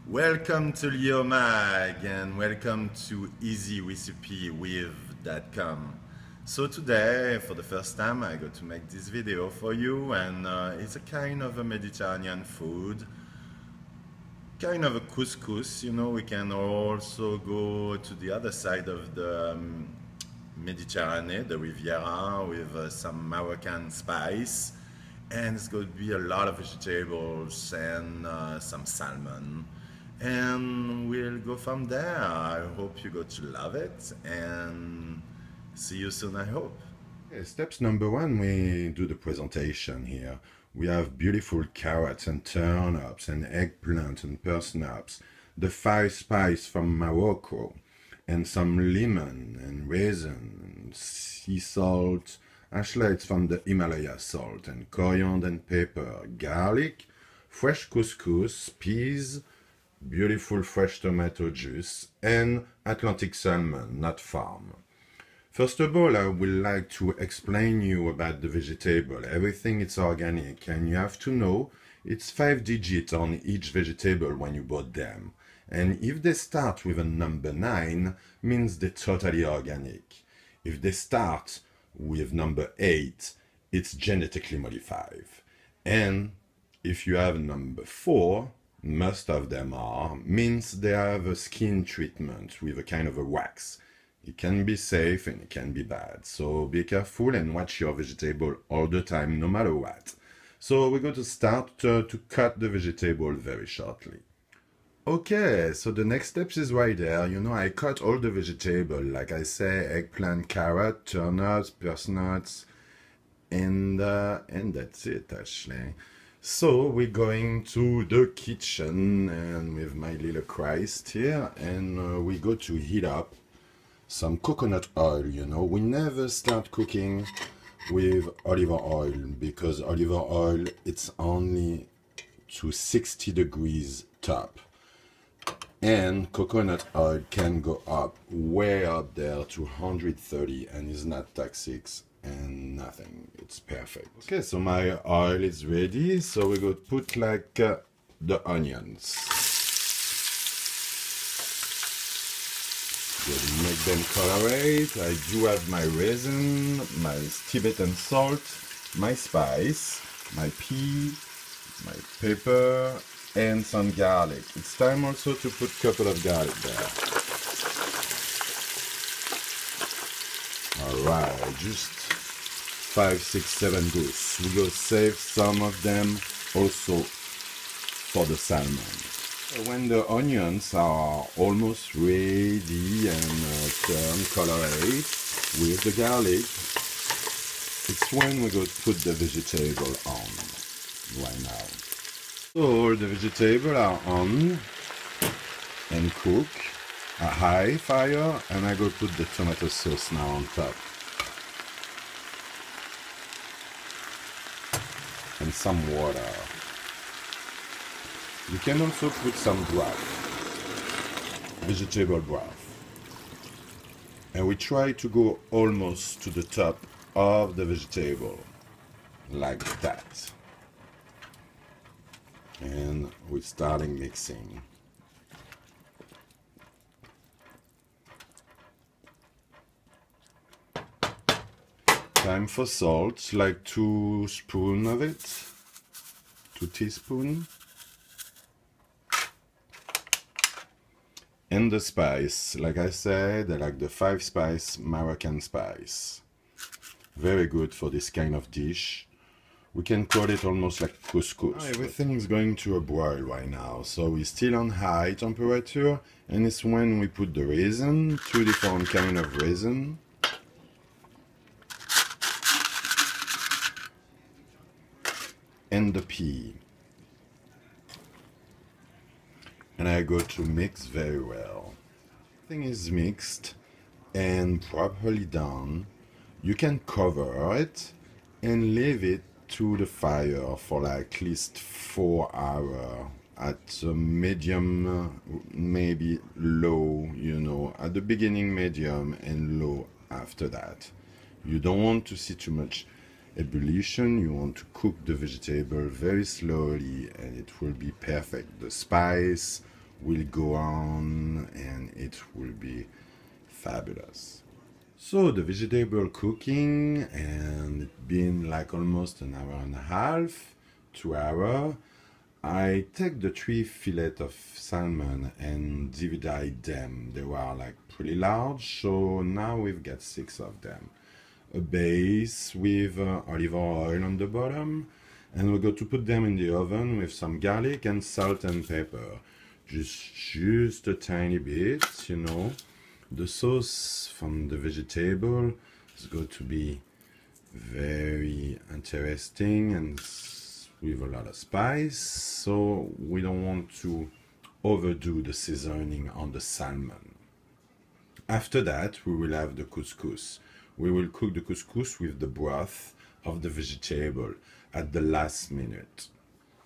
Welcome to Leo Mag and welcome to easyrecipe.com. So today, for the first time, I got to make this video for you, and it's a kind of a Mediterranean food, kind of a couscous. You know, we can also go to the other side of the Mediterranean, the Riviera, with some Moroccan spice, and it's going to be a lot of vegetables and some salmon, and we'll go from there. I hope you go to love it, and see you soon, I hope. Okay, steps number one, we do the presentation here. We have beautiful carrots and turnips and eggplant and parsnips, the 5 spice from Morocco, and some lemon and raisin and sea salt. Actually, it's from the Himalaya salt, and coriander and pepper, garlic, fresh couscous, peas, beautiful fresh tomato juice, and Atlantic salmon, not farm. First of all, I would like to explain you about the vegetable. Everything is organic, and you have to know it's 5 digits on each vegetable when you bought them. And if they start with a number 9, means they're totally organic. If they start with number 8, it's genetically modified. And if you have number 4, most of them are, means they have a skin treatment with a kind of a wax. It can be safe and it can be bad. So be careful and watch your vegetable all the time, no matter what. So we're going to start to cut the vegetable very shortly. Okay, so the next steps is right there. You know, I cut all the vegetable, like I say, eggplant, carrot, turnips, parsnips, and that's it actually. So we're going to the kitchen and with my little Christ here, and we go to heat up some coconut oil. You know, we never start cooking with olive oil because olive oil, it's only to 60 degrees top, and coconut oil can go up way up there to 130 and is not toxic and nothing. It's perfect. Okay, so my oil is ready, so we go put like the onions. We'll make them colorate. I do have my raisin, my Tibetan salt, my spice, my pea, my pepper, and some garlic. It's time also to put a couple of garlic there. Alright, just 5, 6, 7 goose. We go save some of them also for the salmon. When the onions are almost ready and turn colorate with the garlic, it's when we go put the vegetable on right now. So the vegetables are on and cook at high fire, and I go put the tomato sauce now on top. And some water. You can also put some broth, vegetable broth. And we try to go almost to the top of the vegetable, like that. And we're starting mixing. Time for salt, like 2 spoons of it, 2 teaspoons. And the spice, like I said, I like the 5 spice Moroccan spice. Very good for this kind of dish. We can call it almost like couscous. Everything is going to a boil right now, so we're still on high temperature, and it's when we put the raisin, 2 different kind of raisin. And the pea. And I go to mix very well. Everything is mixed and properly done. You can cover it and leave it to the fire for like at least 4 hours at a medium, maybe low, you know, at the beginning medium and low after that. You don't want to see too much ebullition. You want to cook the vegetable very slowly and it will be perfect. The spice will go on and it will be fabulous. So the vegetable cooking, and it's been like almost an hour and a half, 2 hours. I take the 3 fillets of salmon and divide them. They were like pretty large, so now we've got 6 of them. A base with olive oil on the bottom, and we're going to put them in the oven with some garlic and salt and pepper. Just a tiny bit, you know. The sauce from the vegetable is going to be very interesting and with a lot of spice, so we don't want to overdo the seasoning on the salmon. After that, we will have the couscous. We will cook the couscous with the broth of the vegetable at the last minute.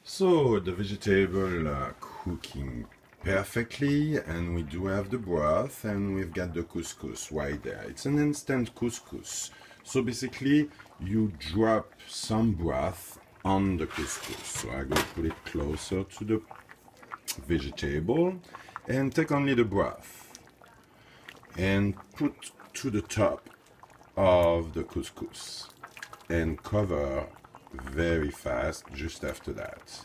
So the vegetable are cooking perfectly, and we do have the broth, and we've got the couscous right there. It's an instant couscous. So basically, you drop some broth on the couscous. So I go put it closer to the vegetable and take only the broth and put to the top of the couscous and cover very fast just after that.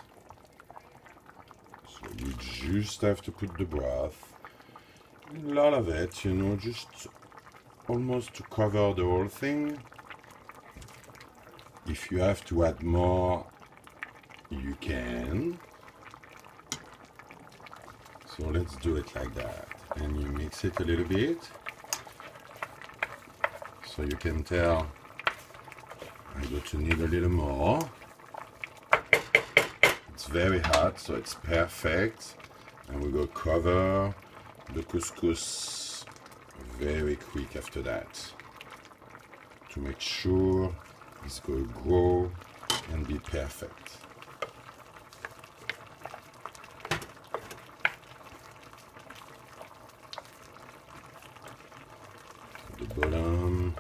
So you just have to put the broth, a lot of it, you know, just almost to cover the whole thing. If you have to add more, you can. So let's do it like that. And you mix it a little bit. So you can tell I'm going to need a little more. It's very hot, so it's perfect. And we will cover the couscous very quick after that to make sure it's going to grow and be perfect. The bottom.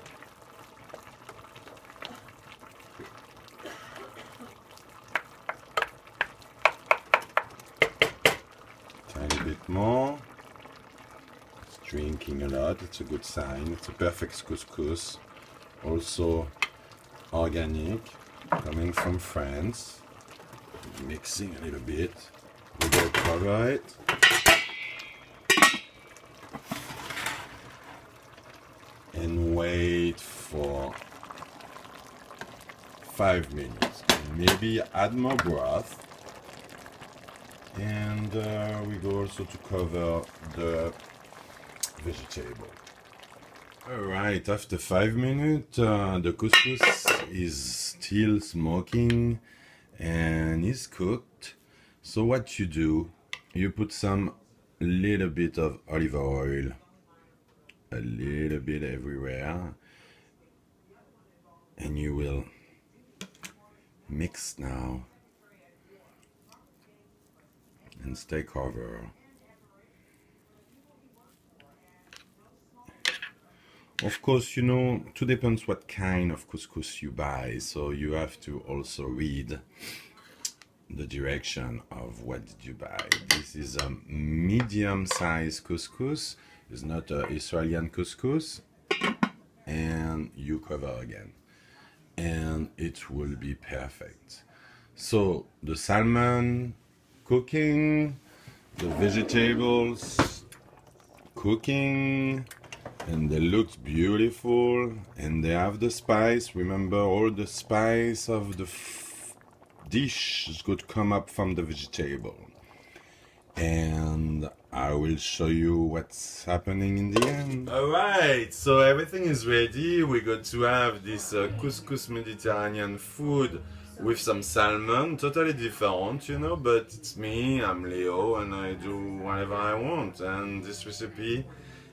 Tiny bit more. It's drinking a lot. It's a good sign. It's a perfect couscous. Also organic, coming from France. Mixing a little bit. We will cover it. And wait for 5 minutes. Maybe add more broth. And we go also to cover the vegetable. Alright, after 5 minutes, the couscous is still smoking and is cooked. So what you do, you put some little bit of olive oil, a little bit everywhere, and you will mix now and stay covered. Of course, you know, it depends what kind of couscous you buy, so you have to also read the direction of what did you buy. This is a medium-sized couscous. It's not an Israeli couscous. And you cover again. And it will be perfect. So, the salmon cooking, the vegetables cooking, and they look beautiful, and they have the spice. Remember, all the spice of the dish is going to come up from the vegetable. And I will show you what's happening in the end. Alright, so everything is ready. We're going to have this couscous Mediterranean food with some salmon, totally different, you know, but it's me, I'm Leo, and I do whatever I want. And this recipe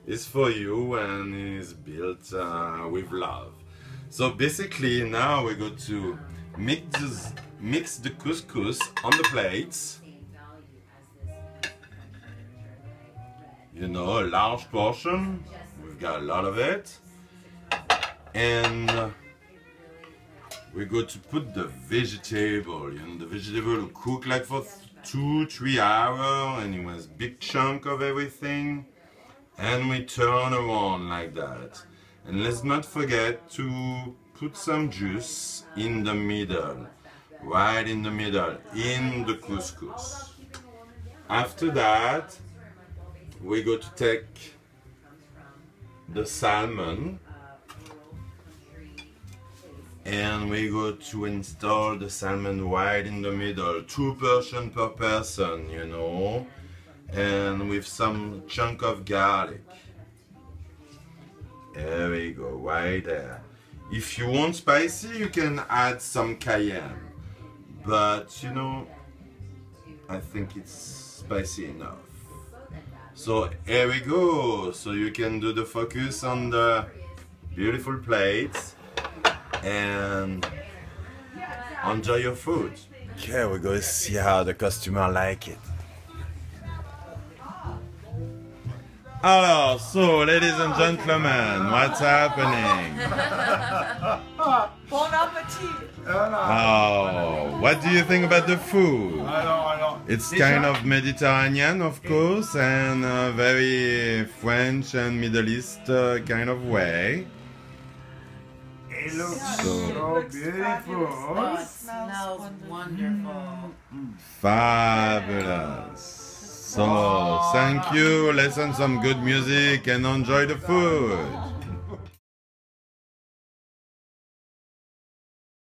is for you and is built with love. So basically now we're going to mix the couscous on the plates. You know, a large portion. We've got a lot of it. And we're going to put the vegetable, you know, the vegetable will cook like for 2-3 hours, and it was big chunk of everything. And we turn around like that. And let's not forget to put some juice in the middle, right in the middle, in the couscous. After that, we go to take the salmon and we go to install the salmon right in the middle, 2 portions per person, you know, and with some chunk of garlic. There we go, right there. If you want spicy, you can add some cayenne, but you know, I think it's spicy enough. So here we go. So you can do the focus on the beautiful plates and enjoy your food. Okay, we're going to see how the customer like it. Alors, so ladies and gentlemen, what's happening? Bon appetit! Oh, what do you think about the food? It's kind of Mediterranean, of course, and very French and Middle East kind of way. It looks So so beautiful. Oh, it smells wonderful. fabulous. So, thank you, listen some good music and enjoy the food.